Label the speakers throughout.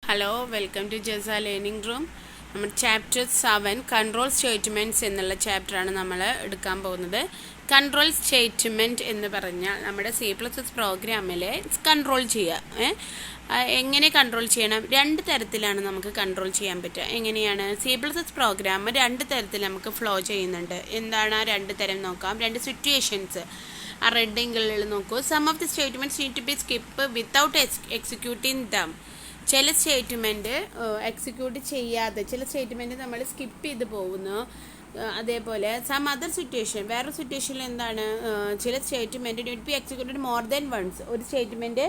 Speaker 1: Hello, welcome to ജസ learning room. നമ്മൾ chapter 7 control statements എന്നുള്ള ചാപ്റ്ററാണ് നമ്മൾ എടുക്കാൻ പോകുന്നത്. കൺട്രോൾ സ്റ്റേറ്റ്മെൻറ്റ് എന്ന് പറഞ്ഞാൽ നമ്മുടെ C++ പ്രോഗ്രാമിലെ കൺട്രോൾ ചെയ്യുക. എങ്ങനെ കൺട്രോൾ ചെയ്യണം? രണ്ട് തരത്തിലാണ് നമുക്ക് കൺട്രോൾ ചെയ്യാൻ പറ്റുക. എങ്ങനെയാണ്? C++ പ്രോഗ്രാം രണ്ട് തരത്തിൽ നമുക്ക് ഫ്ലോ ചെയ്യുന്നുണ്ട്. എന്താണ് ആ രണ്ട് തരം നോക്കാം. രണ്ട് സിറ്റുവേഷൻസ് ആ റെഡ് ഇംഗിളിൽ നോക്കൂ. Some of the statements need to be skip without executing them. ചില സ്റ്റേറ്റ്മെൻറ്റ് എക്സിക്യൂട്ട് ചെയ്യാതെ ചില സ്റ്റേറ്റ്മെൻറ്റ് നമ്മൾ സ്കിപ്പ് ചെയ്ത് പോകുന്നു. അതേപോലെ സം അതർ സിറ്റുവേഷൻ, വേറൊരു സിറ്റുവേഷനിൽ എന്താണ്, ചില statement need be executed more than once. ഒരു സ്റ്റേറ്റ്മെൻറ്റ്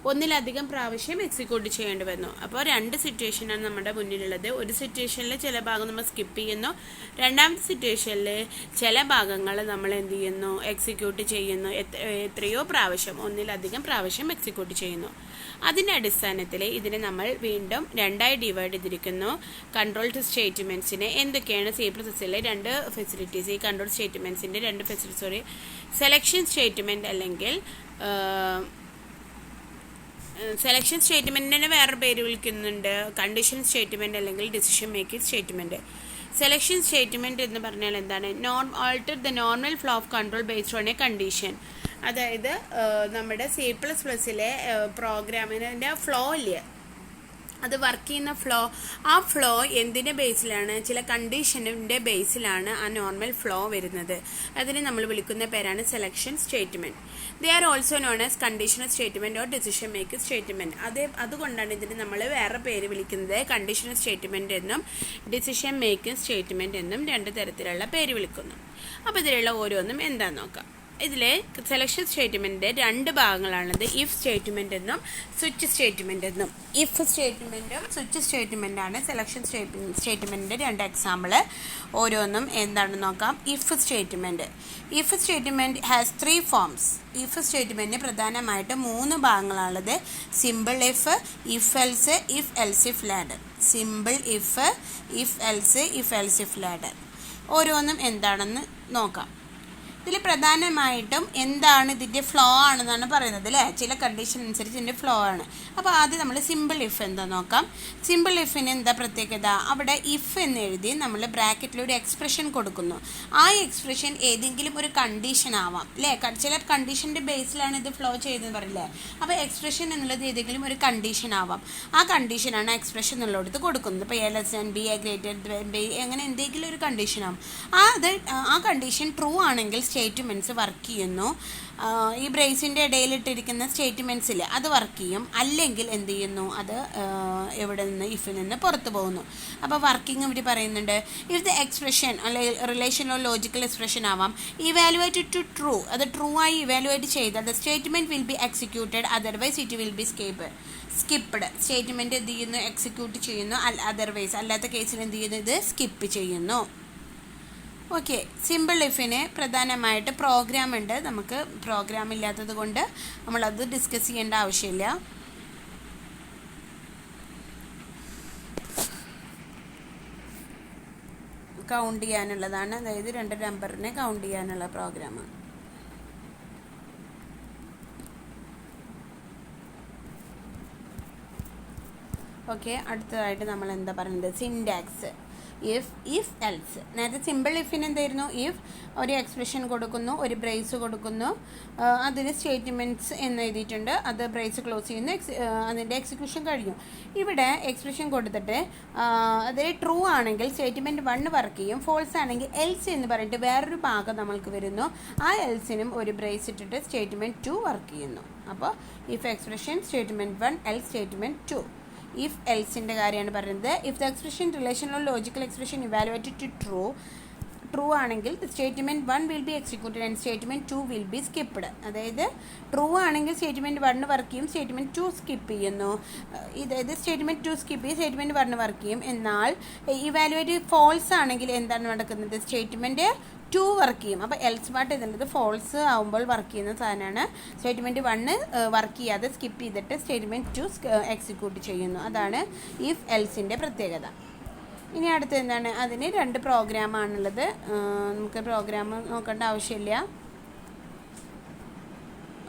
Speaker 1: ഒന്നിലധികം പ്രാവശ്യം എക്സിക്യൂട്ട് ചെയ്യേണ്ടി വന്നു. അപ്പോൾ രണ്ട് സിറ്റുവേഷനാണ് നമ്മുടെ മുന്നിലുള്ളത്. ഒരു സിറ്റുവേഷനിൽ ചില ഭാഗം നമ്മൾ സ്കിപ്പ് ചെയ്യുന്നു. രണ്ടാമത്തെ സിറ്റുവേഷനിൽ ചില ഭാഗങ്ങൾ നമ്മൾ എന്ത് ചെയ്യുന്നു, എക്സിക്യൂട്ട് ചെയ്യുന്നു. എത്രയോ പ്രാവശ്യം, ഒന്നിലധികം പ്രാവശ്യം എക്സിക്യൂട്ട് ചെയ്യുന്നു. അതിൻ്റെ അടിസ്ഥാനത്തിൽ ഇതിനെ നമ്മൾ വീണ്ടും രണ്ടായി ഡിവൈഡ് ചെയ്തിരിക്കുന്നു. കൺട്രോൾ സ്റ്റേറ്റ്മെൻറ്റ്സിനെ എന്തൊക്കെയാണ് C++ലെ രണ്ട് ഫെസിലിറ്റീസ്, ഈ കൺട്രോൾ സ്റ്റേറ്റ്മെൻറ്റ്സിൻ്റെ രണ്ട് ഫെസിലിറ്റീസ്, സെലക്ഷൻ സ്റ്റേറ്റ്മെൻറ്റ് അല്ലെങ്കിൽ സെലക്ഷൻ സ്റ്റേറ്റ്മെൻറ്റിനെ വേറൊരു പേര് വിളിക്കുന്നുണ്ട്, കണ്ടീഷൻ സ്റ്റേറ്റ്മെൻറ്റ് അല്ലെങ്കിൽ decision making statement. Selection statement എന്ന് പറഞ്ഞാൽ എന്താണ്? Alter the normal flow of control based on A condition. അതായത് നമ്മുടെ C++ലെ പ്രോഗ്രാമിൻ്റെ ഫ്ലോ ഇല്ലേ, അത് വർക്ക് ചെയ്യുന്ന ഫ്ലോ, ആ ഫ്ലോ എന്തിൻ്റെ ബേസിലാണ്? ചില കണ്ടീഷനിൻ്റെ ബേസിലാണ് ആ നോർമൽ ഫ്ലോ വരുന്നത്. അതിന് നമ്മൾ വിളിക്കുന്ന പേരാണ് selection statement. They are also known as conditional statement or decision making statement. അതുകൊണ്ടാണ് ഇതിന് നമ്മൾ വേറെ പേര് വിളിക്കുന്നത്. കണ്ടീഷണൽ സ്റ്റേറ്റ്മെൻറ്റ് എന്നും ഡിസിഷൻ മേക്കിംഗ് സ്റ്റേറ്റ്മെൻറ്റ് എന്നും രണ്ട് തരത്തിലുള്ള പേര് വിളിക്കുന്നു. അപ്പോൾ ഇതിലുള്ള ഓരോന്നും എന്താണെന്ന് നോക്കാം. ഇതിലെ സെലക്ഷൻ സ്റ്റേറ്റ്മെൻറ്റിൻ്റെ രണ്ട് ഭാഗങ്ങളാണത്. ഇഫ് സ്റ്റേറ്റ്മെൻറ്റ് എന്നും സ്വിച്ച് സ്റ്റേറ്റ്മെൻറ്റ് എന്നും. ഇഫ് സ്റ്റേറ്റ്മെൻറ്റും സ്വിച്ച് സ്റ്റേറ്റ്മെൻറ്റാണ് സെലക്ഷൻ സ്റ്റേറ്റ്മെൻറ്റിൻ്റെ രണ്ട് എക്സാമ്പിൾ. ഓരോന്നും എന്താണെന്ന് നോക്കാം. If statement has 3 forms. If സ്റ്റേറ്റ്മെൻറ്റിന് പ്രധാനമായിട്ട് 3 ഭാഗങ്ങളാണുള്ളത്. Simple if else, if else if ladder. Simple if else, if else if ladder. ഓരോന്നും എന്താണെന്ന് നോക്കാം. ഇതിൽ പ്രധാനമായിട്ടും എന്താണ് ഇതിൻ്റെ ഫ്ലോ ആണെന്നാണ് പറയുന്നത് അല്ലേ. ചില കണ്ടീഷൻ അനുസരിച്ച് ഇതിൻ്റെ ഫ്ലോ ആണ്. അപ്പോൾ ആദ്യം നമ്മൾ സിമ്പിൾ ഇഫ് എന്താ നോക്കാം. സിമ്പിൾ ഇഫിന് എന്താ പ്രത്യേകത? അവിടെ ഇഫ് എന്ന് എഴുതി നമ്മൾ ബ്രാക്കറ്റിൽ ഒരു എക്സ്പ്രഷൻ കൊടുക്കുന്നു. ആ എക്സ്പ്രഷൻ ഏതെങ്കിലും ഒരു കണ്ടീഷൻ ആവാം അല്ലേ. ചില കണ്ടീഷൻ്റെ ബേസിലാണ് ഇത് ഫ്ലോ ചെയ്തെന്ന് പറയില്ലേ. അപ്പോൾ എക്സ്പ്രഷൻ എന്നുള്ളത് ഏതെങ്കിലും ഒരു കണ്ടീഷൻ ആവാം. ആ കണ്ടീഷനാണ് എക്സ്പ്രഷൻ എന്നുള്ളടത്ത് കൊടുക്കുന്നത്. ഇപ്പോൾ A B, A B അങ്ങനെ എന്തെങ്കിലും ഒരു കണ്ടീഷൻ ആവും. ആ കണ്ടീഷൻ ട്രൂ ആണെങ്കിൽ സ്റ്റേറ്റ്മെൻറ്റ്സ് വർക്ക് ചെയ്യുന്നു. ഈ ബ്രേസിൻ്റെ ഇടയിലിട്ടിരിക്കുന്ന സ്റ്റേറ്റ്മെൻറ്റ്സിൽ അത് വർക്ക് ചെയ്യും. അല്ലെങ്കിൽ എന്ത് ചെയ്യുന്നു, അത് എവിടെ നിന്ന്, ഇഫിൽ നിന്ന് പുറത്ത് പോകുന്നു. അപ്പോൾ വർക്കിംഗ് ഇവിടെ പറയുന്നുണ്ട്. ഇഫ് ദ എക്സ്പ്രഷൻ അല്ലെങ്കിൽ റിലേഷനോ ലോജിക്കൽ എക്സ്പ്രഷൻ ആവാം, ഇവാലുവേറ്റ് ടു ട്രൂ, അത് ട്രൂ ആയി ഇവാലുവേറ്റ് ചെയ്താൽ the statement will be executed, otherwise it will be skipped. Statement എന്ത് ചെയ്യുന്നു, എക്സിക്യൂട്ട് ചെയ്യുന്നു. അതർവൈസ് അല്ലാത്ത കേസിൽ എന്ത് ചെയ്യുന്നു, ഇത് സ്കിപ്പ് ചെയ്യുന്നു. ഓക്കെ. സിമ്പിൾ ഇഫിന് പ്രധാനമായിട്ട് പ്രോഗ്രാം ഉണ്ട്. നമുക്ക് പ്രോഗ്രാം ഇല്ലാത്തത് കൊണ്ട് നമ്മളത് ഡിസ്കസ് ചെയ്യേണ്ട ആവശ്യമില്ല. കൗണ്ട് ചെയ്യാനുള്ളതാണ്. അതായത് 2 നമ്പറിനെ കൗണ്ട് ചെയ്യാനുള്ള പ്രോഗ്രാമാണ്. ഓക്കെ. അടുത്തതായിട്ട് നമ്മൾ എന്താ പറയുന്നത്, സിൻടാക്സ്. If else. നേരത്തെ സിമ്പിൾ ഇഫിന് എന്തായിരുന്നു? ഇഫ് ഒരു എക്സ്പ്രഷൻ കൊടുക്കുന്നു, ഒരു ബ്രേസ് കൊടുക്കുന്നു, അതിന് സ്റ്റേറ്റ്മെൻറ്റ്സ് എന്ന് എഴുതിയിട്ടുണ്ട്. അത് ബ്രേസ് ക്ലോസ് ചെയ്യുന്നു, അതിൻ്റെ എക്സിക്യൂഷൻ കഴിഞ്ഞു. ഇവിടെ എക്സ്പ്രഷൻ കൊടുത്തിട്ട് അതിൽ ട്രൂ ആണെങ്കിൽ സ്റ്റേറ്റ്മെൻറ്റ് 1 വർക്ക് ചെയ്യും. ഫോൾസ് ആണെങ്കിൽ എൽസ് എന്ന് പറഞ്ഞിട്ട് വേറൊരു ഭാഗം നമ്മൾക്ക് വരുന്നു. ആ എൽസിനും ഒരു ബ്രേസ് ഇട്ടിട്ട് സ്റ്റേറ്റ്മെൻറ്റ് 2 വർക്ക് ചെയ്യുന്നു. അപ്പോൾ if expression statement 1, else statement 2. If എൽസിൻ്റെ കാര്യമാണ് പറയുന്നത്. If the expression relational logical expression evaluated to true ആണെങ്കിൽ statement 1 will be executed and statement 2 will be skipped. അതായത് ട്രൂ ആണെങ്കിൽ സ്റ്റേറ്റ്മെൻറ്റ് 1 വർക്ക് ചെയ്യും, സ്റ്റേറ്റ്മെൻറ്റ് 2 സ്കിപ്പ് ചെയ്യുന്നു. ഇതായത് സ്റ്റേറ്റ്മെൻറ്റ് 2 സ്കിപ്പ് ചെയ്യും, സ്റ്റേറ്റ്മെൻറ്റ് 1 വർക്ക് ചെയ്യും. എന്നാൽ ഇവാലുവേറ്റ് ഫോൾസ് ആണെങ്കിൽ എന്താണ് നടക്കുന്നത്, സ്റ്റേറ്റ്മെൻറ്റ് 2 വർക്ക് ചെയ്യും. അപ്പോൾ എൽസ് പാർട്ട് എന്നുള്ളത് ഫോൾസ് ആകുമ്പോൾ വർക്ക് ചെയ്യുന്ന സാധനമാണ്. സ്റ്റേറ്റ്മെൻറ്റ് 1 വർക്ക് ചെയ്യാതെ സ്കിപ്പ് ചെയ്തിട്ട് സ്റ്റേറ്റ്മെൻറ്റ് 2 എക്സിക്യൂട്ട് ചെയ്യുന്നു. അതാണ് ഇഫ് എൽസിൻ്റെ പ്രത്യേകത. ഇനി അടുത്ത് എന്താണ്, അതിന് 2 പ്രോഗ്രാമാണുള്ളത്. നമുക്ക് പ്രോഗ്രാം നോക്കേണ്ട ആവശ്യമില്ല.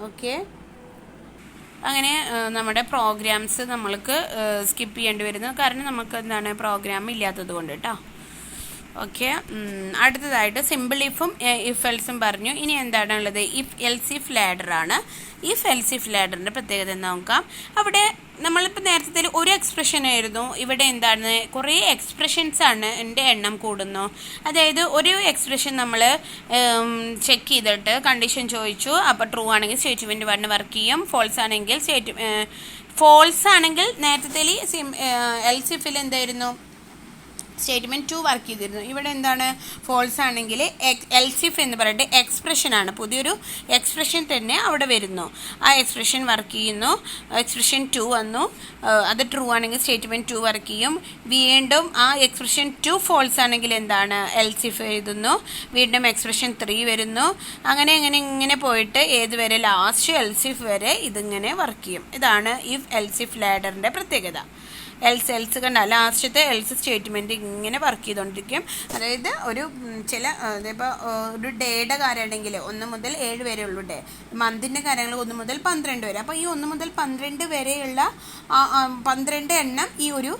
Speaker 1: ഓക്കെ. അങ്ങനെ നമ്മുടെ പ്രോഗ്രാംസ് നമ്മൾക്ക് സ്കിപ്പ് ചെയ്യേണ്ടി വരുന്നു, കാരണം നമുക്ക് എന്താണ് പ്രോഗ്രാം ഇല്ലാത്തത് കൊണ്ട് കേട്ടോ. ഓക്കെ, അടുത്തതായിട്ട് സിമ്പിൾ ഇഫും ഇഫ് എൽസും പറഞ്ഞു. ഇനി എന്താണുള്ളത്? ഇഫ് എൽസ് ഇഫ് ലാഡറാണ്. ഇഫ് എൽസ് ഇഫ് ലാഡറിൻ്റെ പ്രത്യേകത എന്താ നോക്കാം. അവിടെ നമ്മളിപ്പോൾ നേരത്തെ ഒരു എക്സ്പ്രഷൻ ആയിരുന്നു, ഇവിടെ എന്താണ് കുറേ എക്സ്പ്രഷൻസ് ആണ്, എൻ്റെ എണ്ണം കൂടുന്നു. അതായത് ഒരു എക്സ്പ്രഷൻ നമ്മൾ ചെക്ക് ചെയ്തിട്ട് കണ്ടീഷൻ ചോദിച്ചു, അപ്പോൾ ട്രൂ ആണെങ്കിൽ സ്റ്റേറ്റ്മെൻറ്റ് 1 വർക്ക് ചെയ്യും, ഫോൾസ് ആണെങ്കിൽ നേരത്തെ എൽസ് ഇഫിൽ എന്തായിരുന്നു സ്റ്റേറ്റ്മെൻറ്റ് 2 വർക്ക് ചെയ്തിരുന്നു. ഇവിടെ എന്താണ് ഫോൾസ് ആണെങ്കിൽ എൽസ് ഇഫ് എന്ന് പറയുന്നത് എക്സ്പ്രഷനാണ്, പുതിയൊരു എക്സ്പ്രഷൻ തന്നെ അവിടെ വരുന്നു. ആ എക്സ്പ്രഷൻ വർക്ക് ചെയ്യുന്നു, എക്സ്പ്രഷൻ 2 വന്നു, അത് ട്രൂ ആണെങ്കിൽ സ്റ്റേറ്റ്മെൻറ്റ് 2 വർക്ക് ചെയ്യും. വീണ്ടും ആ എക്സ്പ്രഷൻ 2 ഫോൾസ് ആണെങ്കിൽ എന്താണ് എൽസ് ഇഫ് എഴുതുന്നു, വീണ്ടും എക്സ്പ്രഷൻ 3 വരുന്നു. അങ്ങനെ ഇങ്ങനെ പോയിട്ട് ഏതുവരെ ലാസ്റ്റ് എൽസ് ഇഫ് വരെ ഇതിങ്ങനെ വർക്ക് ചെയ്യും. ഇതാണ് ഇഫ് എൽസ് ഇഫ് ലാഡറിൻ്റെ പ്രത്യേകത. എൽസ് കണ്ട ലാസ്റ്റത്തെ എൽസ് സ്റ്റേറ്റ്മെൻറ്റ് ഇങ്ങനെ വർക്ക് ചെയ്തുകൊണ്ടിരിക്കും. അതായത് ഒരു ചില ഇതിപ്പോൾ ഒരു ഡേയുടെ കാര്യമാണെങ്കിൽ 1 മുതൽ 7 വരെ ഉള്ളൂ ഡേ, മന്തിൻ്റെ കാര്യങ്ങൾ 1 മുതൽ 12 വരെ. അപ്പോൾ ഈ 1 മുതൽ 12 വരെയുള്ള 12 എണ്ണം ഈ ഒരു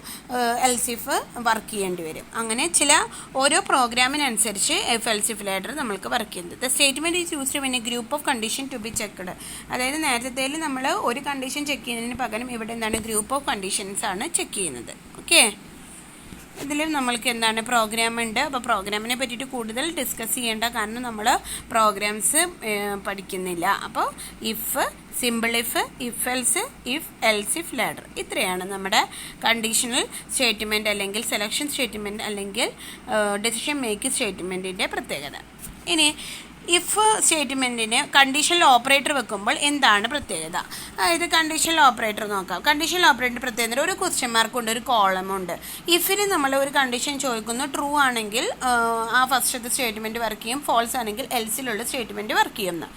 Speaker 1: എൽസ് ഇഫ് വർക്ക് ചെയ്യേണ്ടി വരും. അങ്ങനെ ചില ഓരോ പ്രോഗ്രാമിനനുസരിച്ച് എഫ് എൽസ് ഇഫ് ലാഡർ നമ്മൾക്ക് വർക്ക് ചെയ്യുന്നത്. The statement is used when a group of condition to be checked. അതായത് നേരത്തെ നമ്മൾ ഒരു കണ്ടീഷൻ ചെക്ക് ചെയ്യുന്നതിന് പകരം ഇവിടെ എന്താണ് ഗ്രൂപ്പ് ഓഫ് കണ്ടീഷൻസ് ആണ് ചെക്ക് ചെയ്യുന്നത്. ഓക്കെ, ഇതിൽ നമ്മൾക്ക് എന്താണ് പ്രോഗ്രാം ഉണ്ട്. അപ്പോൾ പ്രോഗ്രാമിനെ പറ്റിയിട്ട് കൂടുതൽ ഡിസ്കസ് ചെയ്യേണ്ട, കാരണം നമ്മൾ പ്രോഗ്രാംസ് പഠിക്കുന്നില്ല. അപ്പോൾ if, simple if, if else, if else if ladder, ഇത്രയാണ് നമ്മുടെ കണ്ടീഷണൽ സ്റ്റേറ്റ്മെൻറ്റ് അല്ലെങ്കിൽ സെലക്ഷൻ സ്റ്റേറ്റ്മെൻറ്റ് അല്ലെങ്കിൽ ഡെസിഷൻ മേക്കിംഗ് സ്റ്റേറ്റ്മെൻറ്റിൻ്റെ പ്രത്യേകത. ഇനി ഇഫ് സ്റ്റേറ്റ്മെൻറ്റിന് കണ്ടീഷണൽ ഓപ്പറേറ്റർ വെക്കുമ്പോൾ എന്താണ് പ്രത്യേകത? അതായത് കണ്ടീഷണൽ ഓപ്പറേറ്റർ നോക്കാം. കണ്ടീഷണൽ ഓപ്പറേറ്റർ പ്രത്യേകത ഒരു ക്വസ്റ്റ്യൻ മാർക്കുണ്ട്, ഒരു കോളമുണ്ട്. ഇഫിന് നമ്മൾ ഒരു കണ്ടീഷൻ ചോദിക്കുന്നു, ട്രൂ ആണെങ്കിൽ ആ ഫസ്റ്റത്തെ സ്റ്റേറ്റ്മെൻറ്റ് വർക്ക് ചെയ്യും, ഫോൾസ് ആണെങ്കിൽ എൽസിലുള്ള സ്റ്റേറ്റ്മെൻറ്റ് വർക്ക് ചെയ്യുന്നു.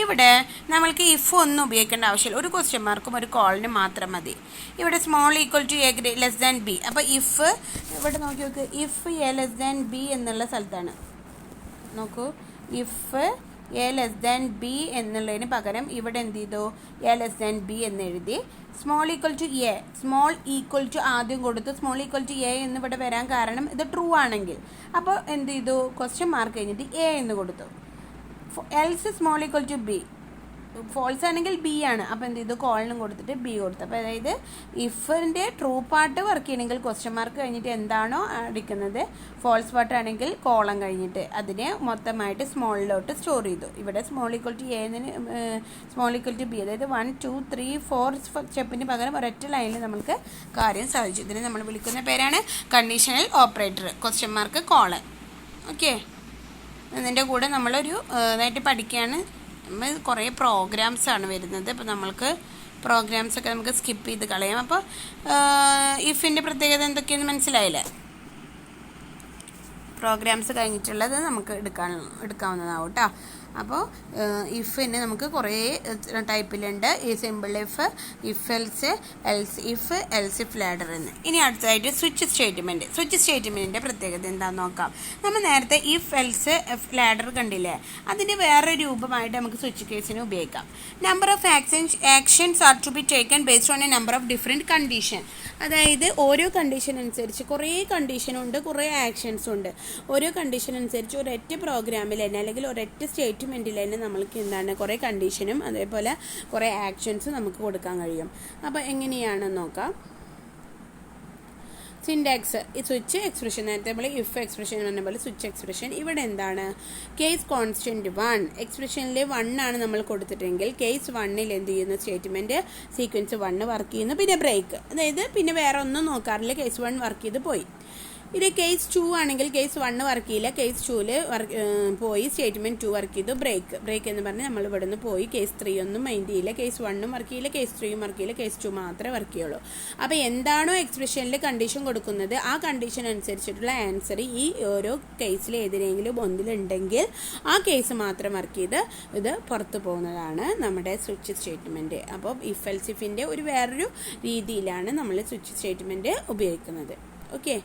Speaker 1: ഇവിടെ നമ്മൾക്ക് ഇഫ് ഒന്നും ഉപയോഗിക്കേണ്ട ആവശ്യമില്ല, ഒരു ക്വസ്റ്റ്യൻ മാർക്കും ഒരു കോളിനും മാത്രം മതി. ഇവിടെ small equal to A less than B. അപ്പോൾ ഇഫ് ഇവിടെ നോക്കി നോക്ക്, if A less than B എന്നുള്ള സ്ഥലത്താണ് നോക്കൂ, if A less than B എന്നുള്ളതിന് പകരം ഇവിടെ എന്ത് ചെയ്തു, എ ലെസ് ദാൻ ബി എന്ന് എഴുതി. Small equal to A, small equal to ആദ്യം കൊടുത്തു, സ്മോൾ ഈക്വൽ ടു എ എന്ന് ഇവിടെ വരാൻ കാരണം ഇത് ട്രൂ ആണെങ്കിൽ. അപ്പോൾ എന്ത് ചെയ്തു, ക്വസ്റ്റ്യൻ മാർക്ക് കഴിഞ്ഞിട്ട് എ എന്ന് കൊടുത്തു. Else small equal to B, false ആണെങ്കിൽ ബി ആണ്, അപ്പോൾ എന്ത് ചെയ്തു, കോളിനും കൊടുത്തിട്ട് ബി കൊടുത്തു. അപ്പോൾ അതായത് ഇഫിൻ്റെ ട്രൂ പാർട്ട് വർക്ക് ചെയ്യണമെങ്കിൽ ക്വസ്റ്റ്യൻ മാർക്ക് കഴിഞ്ഞിട്ട് എന്താണോ അടിക്കുന്നത്, ഫോൾസ് പാർട്ട് ആണെങ്കിൽ കോളം കഴിഞ്ഞിട്ട് അതിനെ മൊത്തമായിട്ട് സ്മോളിലോട്ട് സ്റ്റോർ ചെയ്തു. ഇവിടെ small equal to A small equal to B, അതായത് 1 2 3 4 സ്റ്റെപ്പിന് പകരം ഒരൊറ്റ ലൈനിൽ നമുക്ക് കാര്യം സാധിച്ചു. ഇതിനെ നമ്മൾ വിളിക്കുന്ന പേരാണ് conditional operator, question mark colon. Okay, ഇതിൻ്റെ കൂടെ നമ്മളൊരു ഇതായിട്ട് പഠിക്കുകയാണ്. കുറേ പ്രോഗ്രാംസാണ് വരുന്നത്. അപ്പോൾ നമ്മൾക്ക് പ്രോഗ്രാംസൊക്കെ നമുക്ക് സ്കിപ്പ് ചെയ്ത് കളയാം. അപ്പോൾ ഇഫിൻ്റെ പ്രത്യേകത എന്തൊക്കെയെന്ന് മനസ്സിലായില്ലേ? പ്രോഗ്രാംസ് കഴിഞ്ഞിട്ടുള്ളത് നമുക്ക് എടുക്കാവുന്നതാവും കേട്ടോ. അപ്പോൾ ഇഫിന് നമുക്ക് കുറേ ടൈപ്പിലുണ്ട്. ഈ simple if, if else, else if, else if ladder എന്ന്. ഇനി അടുത്തതായിട്ട് സ്വിച്ച് സ്റ്റേറ്റ്മെൻറ്റ്. സ്വിച്ച് സ്റ്റേറ്റ്മെൻറ്റിൻ്റെ പ്രത്യേകത എന്താണെന്ന് നോക്കാം. നമ്മൾ നേരത്തെ ഇഫ് എൽസ് എഫ് ലാഡർ കണ്ടില്ലേ, അതിൻ്റെ വേറെ രൂപമായിട്ട് നമുക്ക് സ്വിച്ച് കേസിന് ഉപയോഗിക്കാം. Number of actions are to be taken based on a number of different condition. അതായത് ഓരോ കണ്ടീഷൻ അനുസരിച്ച് കുറേ കണ്ടീഷനുണ്ട്, കുറേ ആക്ഷൻസ് ഉണ്ട്. ഓരോ കണ്ടീഷൻ അനുസരിച്ച് ഒരൊറ്റ പ്രോഗ്രാമിൽ തന്നെ അല്ലെങ്കിൽ ഒരൊറ്റ സ്റ്റേറ്റ്മെൻറ്റിൽ തന്നെ നമ്മൾക്ക് എന്താണ് കുറേ കണ്ടീഷനും അതേപോലെ കുറേ ആക്ഷൻസും നമുക്ക് കൊടുക്കാൻ കഴിയും. അപ്പോൾ എങ്ങനെയാണെന്ന് നോക്കാം. സിൻടാക്സ്, ഈ സ്വിച്ച് എക്സ്പ്രഷൻ, നേരത്തെ നമ്മൾ ഇഫ് എക്സ്പ്രഷൻ പറഞ്ഞ പോലെ സ്വിച്ച് എക്സ്പ്രഷൻ. ഇവിടെ എന്താണ് കേസ് കോൺസ്റ്റൻറ്റ് 1, എക്സ്പ്രഷനിൽ 1 ആണ് നമ്മൾ കൊടുത്തിട്ടെങ്കിൽ കേസ് 1ൽ എന്ത് ചെയ്യുന്നു, സ്റ്റേറ്റ്മെൻറ്റ് സീക്വൻസ് 1 വർക്ക് ചെയ്യുന്നു, പിന്നെ ബ്രേക്ക്, അതായത് പിന്നെ വേറെ ഒന്നും നോക്കാറില്ല, കേസ് 1 വർക്ക് ചെയ്ത് പോയി. ഇത് കേസ് 2 ആണെങ്കിൽ കേസ് 1 വർക്ക് ചെയ്യില്ല, കേസ് 2ൽ പോയി സ്റ്റേറ്റ്മെൻറ്റ് 2 വർക്ക് ചെയ്തു, ബ്രേക്ക് എന്ന് പറഞ്ഞാൽ നമ്മൾ ഇവിടെ നിന്ന് പോയി കേസ് 3 ഒന്നും മൈൻഡ് ചെയ്യില്ല, കേസ് 1ഉം വർക്ക് ചെയ്യില്ല, കേസ് 3യും വർക്ക് ചെയ്യില്ല, കേസ് 2 മാത്രമേ വർക്ക് ചെയ്യുള്ളൂ. അപ്പോൾ എന്താണോ എക്സ്പ്രഷനിൽ കണ്ടീഷൻ കൊടുക്കുന്നത് ആ കണ്ടീഷൻ അനുസരിച്ചിട്ടുള്ള ആൻസർ ഈ ഓരോ കേസിൽ ഏതിനെങ്കിലും ഒന്നിലുണ്ടെങ്കിൽ ആ കേസ് മാത്രം വർക്ക് ചെയ്ത് ഇത് പുറത്തു പോകുന്നതാണ് നമ്മുടെ സ്വിച്ച് സ്റ്റേറ്റ്മെൻറ്റ്. അപ്പോൾ ഇഫ് എൽസ് ഇഫിൻ്റെ ഒരു വേറൊരു രീതിയിലാണ് നമ്മൾ സ്വിച്ച് സ്റ്റേറ്റ്മെൻറ്റ് ഉപയോഗിക്കുന്നത്. ഓക്കെ.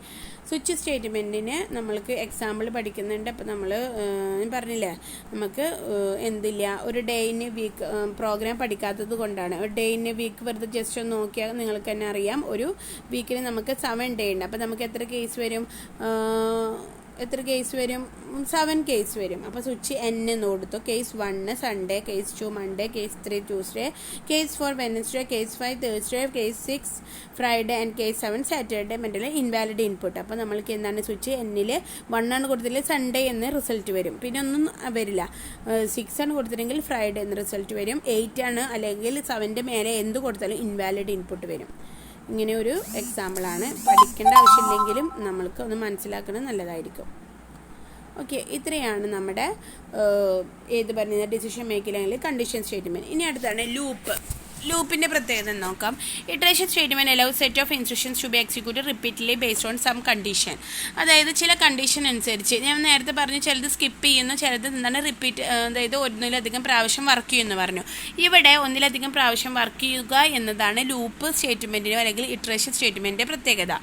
Speaker 1: സ്വിച്ച് സ്റ്റേറ്റ്മെൻറ്റിന് നമ്മൾക്ക് എക്സാമ്പിൾ പഠിക്കുന്നുണ്ട്. അപ്പോൾ നമ്മൾ പറഞ്ഞില്ലേ, നമുക്ക് എന്തില്ല, ഒരു day in a week program പഠിക്കാത്തത് കൊണ്ടാണ്. ഒരു ഡേ ഇൻ എ വീക്ക് വെറുതെ ജസ്റ്റ് ഒന്ന് നോക്കിയാൽ നിങ്ങൾക്ക് തന്നെ അറിയാം, ഒരു വീക്കിന് നമുക്ക് 7 ഡേ ഉണ്ട്. അപ്പോൾ നമുക്ക് എത്ര കേസ് വരും? 7 കേസ് വരും. അപ്പോൾ സ്വിച്ച് N എന്ന് കൊടുത്തു. Case 1 Sunday, case 2 Monday, case 3 Tuesday, case 4 Wednesday, case 5 Thursday, case 6 Friday and case 7 Saturday. മറ്റേ ഇൻവാലിഡ് ഇൻപുട്ട്. അപ്പോൾ നമ്മൾക്ക് എന്താണ്, സ്വിച്ച് Nൽ 1 ആണ് കൊടുത്തില്ല, സൺഡേ എന്ന് റിസൾട്ട് വരും. പിന്നെ ഒന്നും വരില്ല. 6 ആണ് കൊടുത്തിട്ടുണ്ടെങ്കിൽ ഫ്രൈഡേ എന്ന് റിസൾട്ട് വരും. 8 ആണ് അല്ലെങ്കിൽ 7ൻ്റെ മേലെ എന്ത് കൊടുത്താലും ഇൻവാലിഡ് ഇൻപുട്ട് വരും. ഇങ്ങനെ ഒരു എക്സാമ്പിളാണ്. പഠിക്കേണ്ട ആവശ്യമില്ലെങ്കിലും നമ്മൾക്ക് ഒന്ന് മനസ്സിലാക്കുന്നത് നല്ലതായിരിക്കും. ഓക്കെ, ഇത്രയാണ് നമ്മുടെ ഡിസിഷൻ മേക്കിംഗ് അല്ലെങ്കിൽ കണ്ടീഷൻ സ്റ്റേറ്റ്മെൻറ്റ്. ഇനി അടുത്താണ് ലൂപ്പിൻ്റെ പ്രത്യേകത നോക്കാം. Iteration statement allows set of instructions to be executed repeatedly based on some condition. അതായത് ചില കണ്ടീഷൻ അനുസരിച്ച്, ഞാൻ നേരത്തെ പറഞ്ഞു ചിലത് സ്കിപ്പ് ചെയ്യുന്നു, ചിലത് എന്താണ് റിപ്പീറ്റ്, അതായത് ഒന്നിലധികം പ്രാവശ്യം വർക്ക് ചെയ്യുമെന്ന് പറഞ്ഞു. ഇവിടെ ഒന്നിലധികം പ്രാവശ്യം വർക്ക് ചെയ്യുക എന്നതാണ് ലൂപ്പ് സ്റ്റേറ്റ്മെൻറ്റിനോ അല്ലെങ്കിൽ ഇറ്ററേഷൻ സ്റ്റേറ്റ്മെൻറ്റിൻ്റെ പ്രത്യേകത.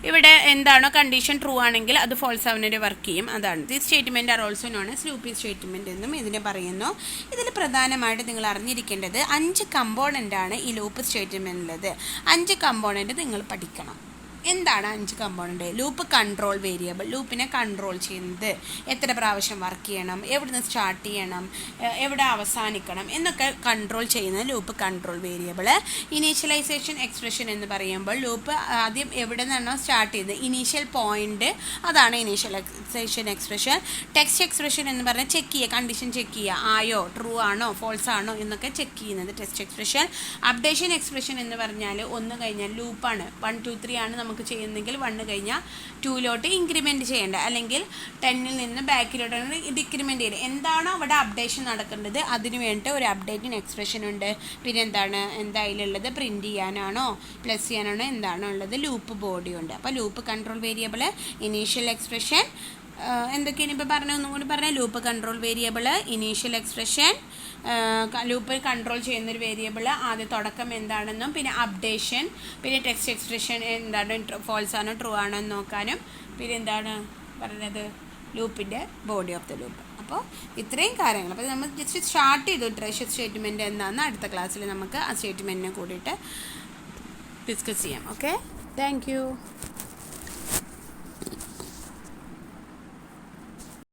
Speaker 1: ഇവിടെ എന്താണോ കണ്ടീഷൻ ട്രൂ ആണെങ്കിൽ അത് ഫോൾസ് ആവുന്നതിന് വർക്ക് ചെയ്യും. അതാണ് this statement are also known as looping statement എന്നും ഇതിനെ പറയുന്നു. ഇതിൽ പ്രധാനമായിട്ട് നിങ്ങൾ അറിഞ്ഞിരിക്കേണ്ടത് 5 കമ്പോണൻ്റ് ആണ് ഈ ലൂപ്പ് സ്റ്റേറ്റ്മെൻറ്റിലുള്ളത്. 5 കമ്പോണൻ്റ് നിങ്ങൾ പഠിക്കണം. എന്താണ് 5 കമ്പോണൻ്റ്? ലൂപ്പ് കൺട്രോൾ വേരിയബിൾ, ലൂപ്പിനെ കൺട്രോൾ ചെയ്യുന്നത്, എത്ര പ്രാവശ്യം വർക്ക് ചെയ്യണം, എവിടുന്ന് സ്റ്റാർട്ട് ചെയ്യണം, എവിടെ അവസാനിക്കണം എന്നൊക്കെ കൺട്രോൾ ചെയ്യുന്നത് loop control variable. Initialization expression എന്ന് പറയുമ്പോൾ ലൂപ്പ് ആദ്യം എവിടെ നിന്നാണോ സ്റ്റാർട്ട് ചെയ്തത്, ഇനീഷ്യൽ പോയിന്റ്, അതാണ് ഇനീഷ്യലൈസേഷൻ എക്സ്പ്രഷൻ. ടെക്സ്റ്റ് എക്സ്പ്രഷൻ എന്ന് പറഞ്ഞാൽ ചെക്ക് ചെയ്യുക, കണ്ടീഷൻ ചെക്ക് ചെയ്യുക, ആയോ, ട്രൂ ആണോ, ഫോൾസ് ആണോ എന്നൊക്കെ ചെക്ക് ചെയ്യുന്നത് ടെക്സ്റ്റ് എക്സ്പ്രഷൻ. അപ്ഡേഷൻ എക്സ്പ്രഷൻ എന്ന് പറഞ്ഞാൽ 1 കഴിഞ്ഞാൽ ലൂപ്പാണ്, 1 2 3 ആണ് നമുക്ക് ചെയ്യുന്നെങ്കിൽ 1 കഴിഞ്ഞാൽ 2ലോട്ട് ഇൻക്രിമെൻറ്റ് ചെയ്യേണ്ട, അല്ലെങ്കിൽ 10ൽ നിന്ന് ബാക്കിലോട്ടാണ് ഡിക്രിമെൻറ്റ് ചെയ്യുന്നത്. എന്താണോ അവിടെ അപ്ഡേഷൻ നടക്കേണ്ടത് അതിന് വേണ്ടി ഒരു അപ്ഡേറ്റിംഗ് എക്സ്പ്രഷൻ ഉണ്ട്. പിന്നെ എന്തായാലുള്ളത് പ്രിൻറ്റ് ചെയ്യാനാണോ പ്ലസ് ചെയ്യാനാണോ എന്താണോ ഉള്ളത്, ലൂപ്പ് ബോഡി ഉണ്ട്. അപ്പോൾ loop control variable, initial expression, എന്തൊക്കെയാണ് ഇപ്പോൾ പറഞ്ഞത് ഒന്നും കൂടി പറഞ്ഞാൽ, loop control variable, initial expression, loop control ചെയ്യുന്നൊരു വേരിയബിൾ, ആദ്യം തുടക്കം എന്താണെന്നും, പിന്നെ അപ്ഡേഷൻ, പിന്നെ ടെക്സ്റ്റ് എക്സ്പ്രഷൻ എന്താണ്, ഫോൾസ് ആണോ ട്രൂ ആണോ എന്ന് നോക്കാനും, പിന്നെ എന്താണ് പറഞ്ഞത്, ലൂപ്പിൻ്റെ ബോഡി ഓഫ് ദ ലൂപ്പ്. അപ്പോൾ ഇത്രയും കാര്യങ്ങൾ. അപ്പോൾ നമ്മൾ ജസ്റ്റ് സ്റ്റാർട്ട് ചെയ്തു ഇറ്ററേഷൻ സ്റ്റേറ്റ്മെൻറ്റ് എന്താണെന്ന് അടുത്ത ക്ലാസ്സിൽ നമുക്ക് ആ സ്റ്റേറ്റ്മെൻറ്റിനെ കൂടിയിട്ട് ഡിസ്കസ് ചെയ്യാം. Okay, thank you.